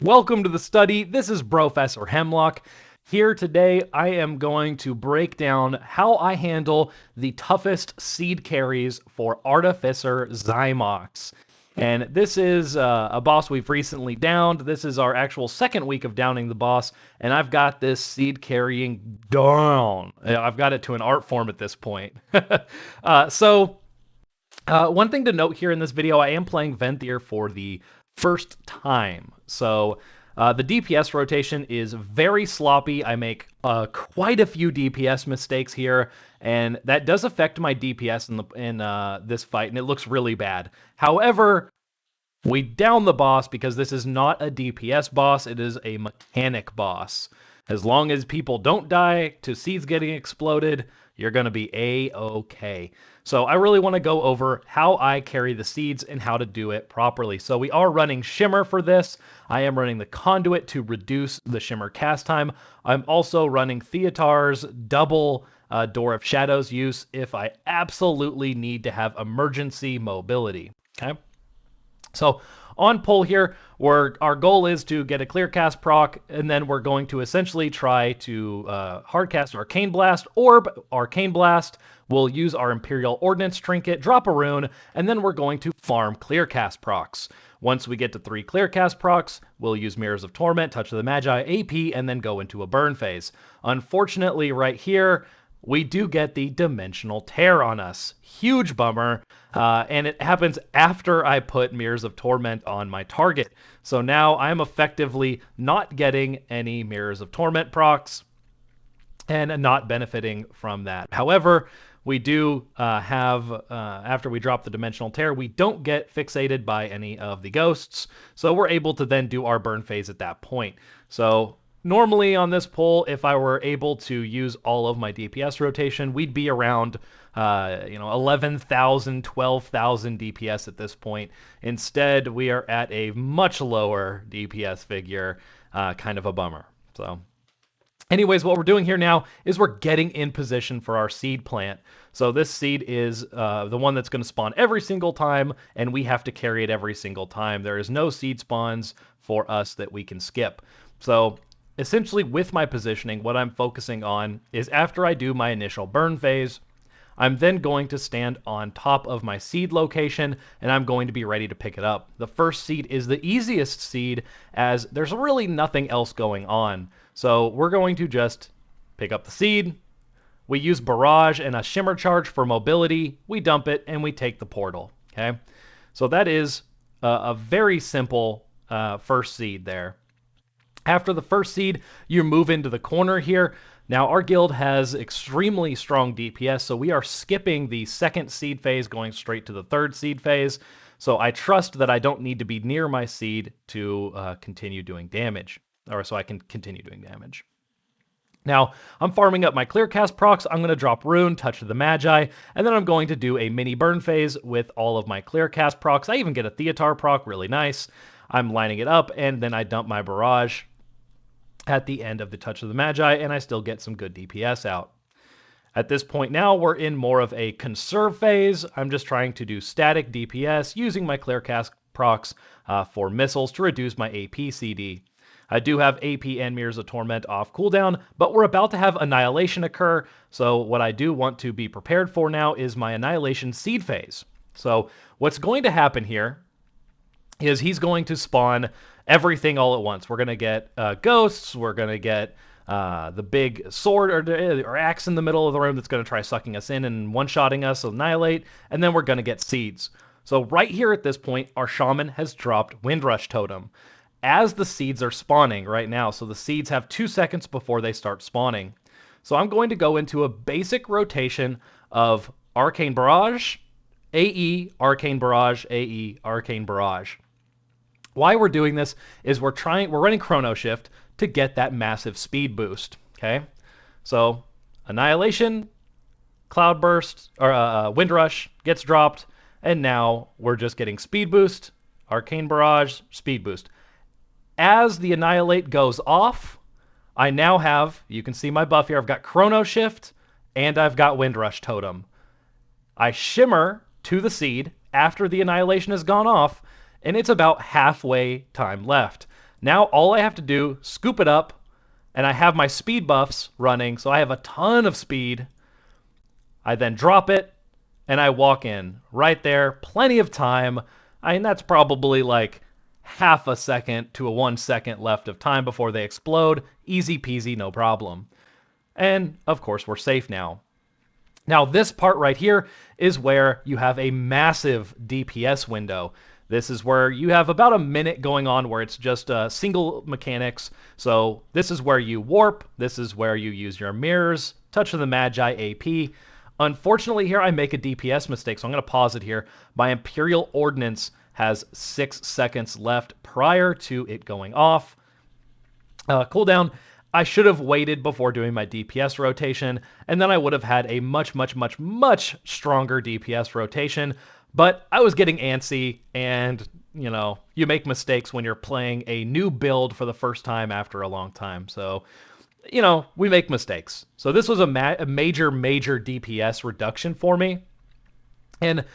Welcome to the study. This is Professor Hemlock. Here today, I am going to break down how I handle the toughest seed carries for Artificer Xy'mox. And this is a boss we've recently downed. This is our actual second week of downing the boss, and I've got this seed carrying down. I've got it to an art form at this point. One thing to note here in this video, I am playing Venthyr for the first time. So the DPS rotation is very sloppy. I make quite a few DPS mistakes here, and that does affect my DPS in this fight, and it looks really bad. However, we down the boss because this is not a DPS boss, it is a mechanic boss. As long as people don't die to seeds getting exploded, you're going to be A-okay. So I really want to go over how I carry the seeds and how to do it properly. So we are running Shimmer for this. I am running the Conduit to reduce the Shimmer cast time. I'm also running Theotar's double Door of Shadows use if I absolutely need to have emergency mobility. Okay. So on pull here, our goal is to get a clear cast proc, and then we're going to essentially try to hardcast Arcane Blast, Orb, Arcane Blast. We'll use our Imperial Ordnance Trinket, drop a rune, and then we're going to farm clear cast procs. Once we get to 3 clear cast procs, we'll use Mirrors of Torment, Touch of the Magi, AP, and then go into a burn phase. Unfortunately, right here, we do get the Dimensional Tear on us. Huge bummer. And it happens after I put Mirrors of Torment on my target. So now I'm effectively not getting any Mirrors of Torment procs and not benefiting from that. However, we do after we drop the Dimensional Tear, we don't get fixated by any of the ghosts. So we're able to then do our burn phase at that point. So normally on this pull, if I were able to use all of my DPS rotation, we'd be around 11,000, 12,000 DPS at this point. Instead, we are at a much lower DPS figure, kind of a bummer. So anyways, what we're doing here now is we're getting in position for our seed plant. So this seed is the one that's going to spawn every single time, and we have to carry it every single time. There is no seed spawns for us that we can skip. So essentially, with my positioning, what I'm focusing on is after I do my initial burn phase, I'm then going to stand on top of my seed location, and I'm going to be ready to pick it up. The first seed is the easiest seed, as there's really nothing else going on. So we're going to just pick up the seed. We use Barrage and a Shimmer Charge for mobility. We dump it, and we take the portal. Okay, so that is a very simple first seed there. After the first seed, you move into the corner here. Now, our guild has extremely strong DPS, so we are skipping the second seed phase, going straight to the third seed phase. So I trust that I don't need to be near my seed to continue doing damage, or so I can continue doing damage. Now, I'm farming up my clear cast procs. I'm going to drop Rune, Touch of the Magi, and then I'm going to do a mini burn phase with all of my clear cast procs. I even get a Theotar proc, really nice. I'm lining it up, and then I dump my Barrage at the end of the Touch of the Magi, and I still get some good DPS out. At this point now, we're in more of a conserve phase. I'm just trying to do static DPS using my clear cast procs for missiles to reduce my AP CD. I do have AP and Mirrors of Torment off cooldown, but we're about to have Annihilation occur, so what I do want to be prepared for now is my Annihilation seed phase. So what's going to happen here is he's going to spawn everything all at once. We're going to get ghosts, we're going to get the big sword or axe in the middle of the room that's going to try sucking us in and one-shotting us, so annihilate, and then we're going to get seeds. So right here at this point, our shaman has dropped Windrush Totem as the seeds are spawning right now. So the seeds have 2 seconds before they start spawning. So I'm going to go into a basic rotation of Arcane Barrage, AE, Arcane Barrage, AE, Arcane Barrage. Why we're doing this is we're running Chrono Shift to get that massive speed boost. Okay, so Annihilation, Cloudburst, or Windrush gets dropped, and now we're just getting speed boost, Arcane Barrage, speed boost. As the Annihilate goes off, I now have, you can see my buff here, I've got Chrono Shift and I've got Windrush Totem. I Shimmer to the seed after the Annihilation has gone off, and it's about halfway time left. Now all I have to do, scoop it up, and I have my speed buffs running, so I have a ton of speed. I then drop it, and I walk in. Right there, plenty of time. I mean, that's probably like half a second to a 1 second left of time before they explode. Easy peasy, no problem. And of course, we're safe now. Now, this part right here is where you have a massive DPS window. This is where you have about a minute going on where it's just single mechanics. So this is where you warp. This is where you use your mirrors, Touch of the Magi AP. Unfortunately, here I make a DPS mistake, so I'm going to pause it here. My Imperial Ordnance has 6 seconds left prior to it going off. Cooldown, I should have waited before doing my DPS rotation, and then I would have had a much stronger DPS rotation. But I was getting antsy, and, you know, you make mistakes when you're playing a new build for the first time after a long time. So, you know, we make mistakes. So this was a major DPS reduction for me. And,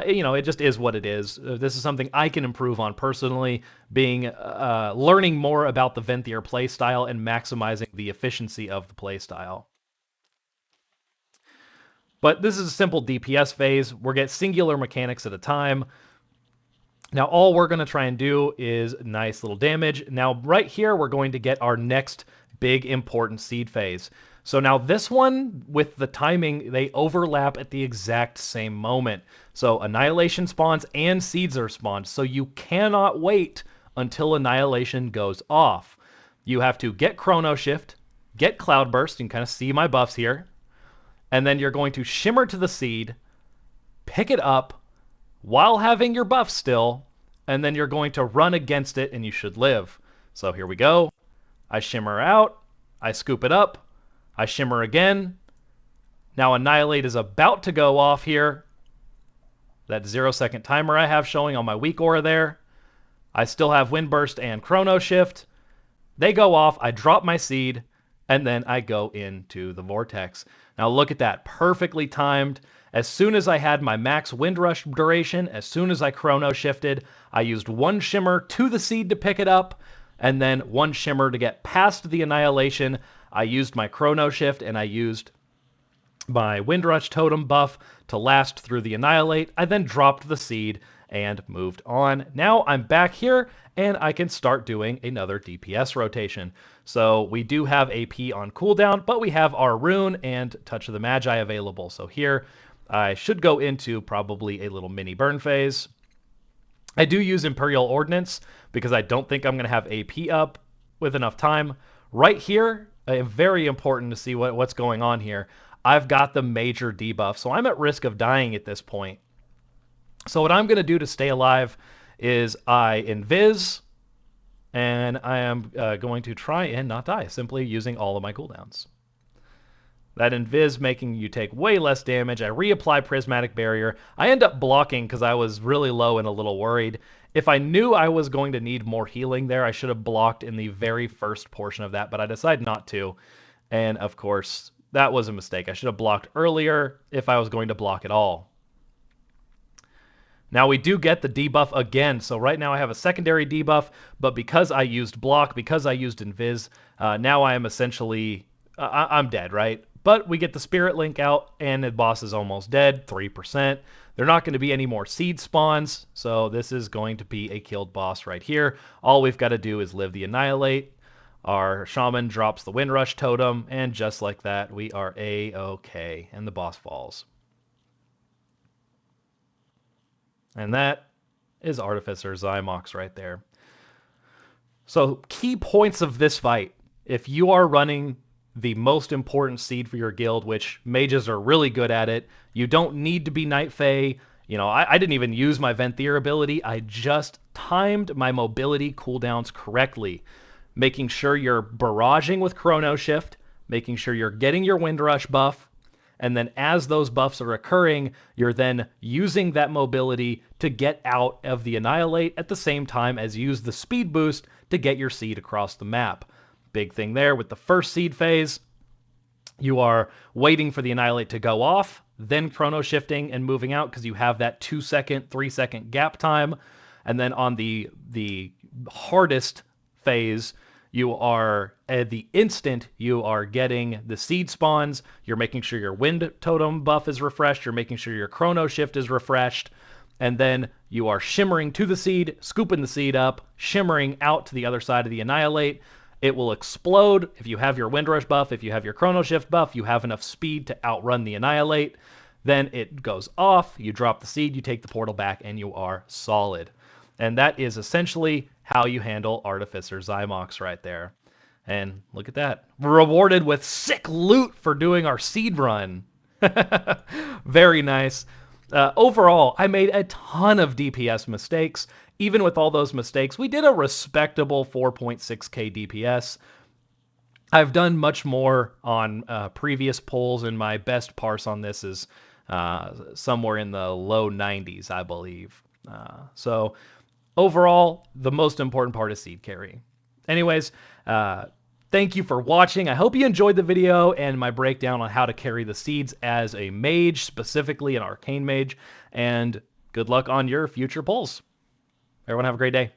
you know, it just is what it is. This is something I can improve on personally, learning more about the Venthyr playstyle and maximizing the efficiency of the playstyle. But this is a simple DPS phase. We'll get singular mechanics at a time. Now, all we're going to try and do is nice little damage. Now, right here, we're going to get our next big important seed phase. So now this one, with the timing, they overlap at the exact same moment. So Annihilation spawns and seeds are spawned. So you cannot wait until Annihilation goes off. You have to get Chrono Shift, get Cloudburst. You can kind of see my buffs here. And then you're going to shimmer to the seed, pick it up while having your buff still, and then you're going to run against it and you should live. So here we go. I shimmer out, I scoop it up, I shimmer again. Now Annihilate is about to go off here. That 0-second timer I have showing on my weak aura there. I still have Windburst and Chrono Shift. They go off, I drop my seed, and then I go into the Vortex. Now look at that, perfectly timed. As soon as I had my max Windrush duration, as soon as I Chrono Shifted, I used one shimmer to the seed to pick it up, and then one shimmer to get past the Annihilation. I used my Chrono Shift, and I used my Windrush Totem buff to last through the Annihilate. I then dropped the seed and moved on. Now I'm back here, and I can start doing another DPS rotation. So we do have AP on cooldown, but we have our Rune and Touch of the Magi available. So here I should go into probably a little mini burn phase. I do use Imperial Ordnance because I don't think I'm going to have AP up with enough time. Right here, very important to see what's going on here. I've got the major debuff, so I'm at risk of dying at this point. So what I'm going to do to stay alive is I invis, and I am going to try and not die, simply using all of my cooldowns. That invis making you take way less damage. I reapply Prismatic Barrier. I end up blocking because I was really low and a little worried. If I knew I was going to need more healing there, I should have blocked in the very first portion of that, but I decided not to. And of course, that was a mistake. I should have blocked earlier if I was going to block at all. Now we do get the debuff again, so right now I have a secondary debuff, but because I used block, because I used invis, now I am essentially, I'm dead, right? But we get the Spirit Link out, and the boss is almost dead, 3%. They're not going to be any more seed spawns, so this is going to be a killed boss right here. All we've got to do is live the Annihilate. Our Shaman drops the Windrush Totem, and just like that, we are A-okay, and the boss falls. And that is Artificer Xy'mox right there. So key points of this fight. If you are running the most important seed for your guild, which mages are really good at it, you don't need to be Night Fae. You know, I didn't even use my Venthyr ability. I just timed my mobility cooldowns correctly, making sure you're barraging with Chrono Shift, making sure you're getting your Windrush buff, and then as those buffs are occurring, you're then using that mobility to get out of the Annihilate at the same time as use the speed boost to get your seed across the map. Big thing there with the first seed phase, you are waiting for the Annihilate to go off, then Chrono Shifting and moving out because you have that 2-second, 3-second gap time. And then on the hardest phase, you are, at the instant, you are getting the seed spawns. You're making sure your wind totem buff is refreshed. You're making sure your chrono shift is refreshed. And then you are shimmering to the seed, scooping the seed up, shimmering out to the other side of the Annihilate. It will explode. If you have your Windrush buff, if you have your Chrono Shift buff, you have enough speed to outrun the Annihilate. Then it goes off, you drop the seed, you take the portal back, and you are solid. And that is essentially how you handle Artificer Xy'mox right there. And look at that. We're rewarded with sick loot for doing our seed run. Very nice. Overall, I made a ton of DPS mistakes. Even with all those mistakes, we did a respectable 4.6k DPS. I've done much more on previous polls, and my best parse on this is somewhere in the low 90s, I believe. So overall, the most important part is seed carry. Anyways, thank you for watching. I hope you enjoyed the video and my breakdown on how to carry the seeds as a mage, specifically an arcane mage, and good luck on your future polls. Everyone have a great day.